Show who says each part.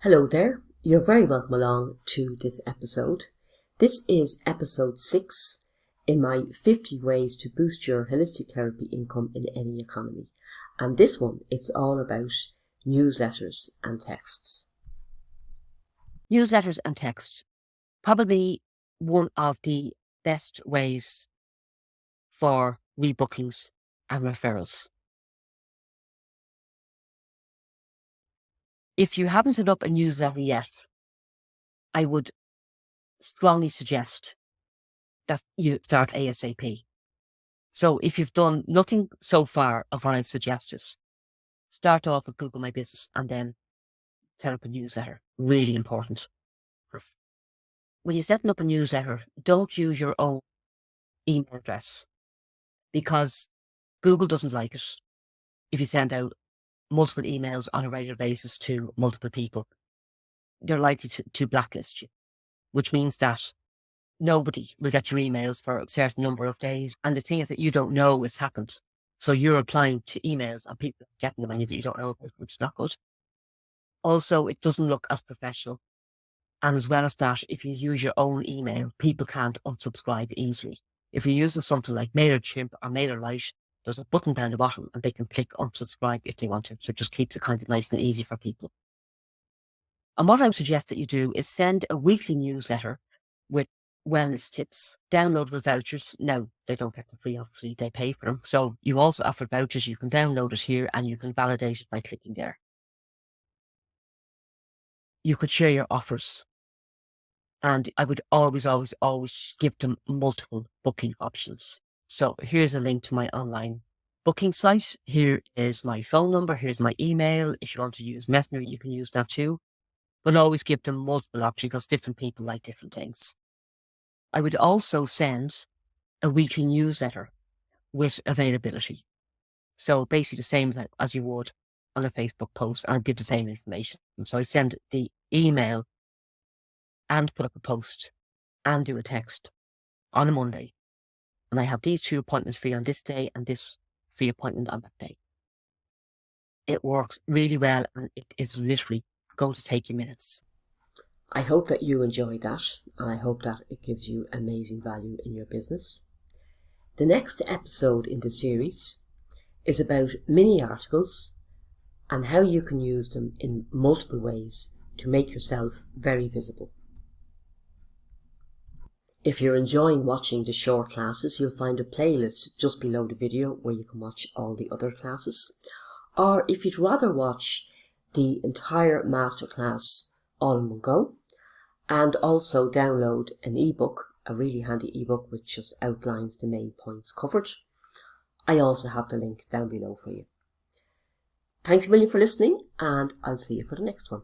Speaker 1: Hello there, you're very welcome along to this episode. This is episode 6 in my 50 ways to boost your holistic therapy income in any economy. And this one, it's all about newsletters and texts.
Speaker 2: Newsletters and texts, probably one of the best ways for rebookings and referrals. If you haven't set up a newsletter yet, I would strongly suggest that you start ASAP. So if you've done nothing so far of what I've suggested, start off with Google My Business and then set up a newsletter. Really important. When you're setting up a newsletter, don't use your own email address because Google doesn't like it if you send out multiple emails on a regular basis to multiple people. They're likely to blacklist you, which means that nobody will get your emails for a certain number of days. And the thing is that you don't know it's happened. So you're applying to emails and people are getting them and you don't know, which is not good. Also, it doesn't look as professional. And as well as that, if you use your own email, people can't unsubscribe easily. If you're using something like MailerChimp or MailerLite, there's a button down the bottom and they can click unsubscribe if they want to. So it just keeps it kind of nice and easy for people. And what I would suggest that you do is send a weekly newsletter with wellness tips, downloadable vouchers. Now, they don't get them free, obviously, they pay for them. So you also offer vouchers. You can download it here and you can validate it by clicking there. You could share your offers. And I would always give them multiple booking options. So here's a link to my online booking site. Here is my phone number. Here's my email. If you want to use Messenger, you can use that too. But always give them multiple options because different people like different things. I would also send a weekly newsletter with availability. So basically the same as you would on a Facebook post. I'd give the same information. And so I send the email and put up a post and do a text on a Monday. And I have these 2 appointments free on this day and this free appointment on that day. It works really well and it is literally going to take you minutes.
Speaker 1: I hope that you enjoyed that and I hope that it gives you amazing value in your business. The next episode in the series is about mini articles and how you can use them in multiple ways to make yourself very visible. If you're enjoying watching the short classes, you'll find a playlist just below the video where you can watch all the other classes. Or if you'd rather watch the entire masterclass all in one go, and also download an ebook, a really handy ebook which just outlines the main points covered, I also have the link down below for you. Thanks a million for listening, and I'll see you for the next one.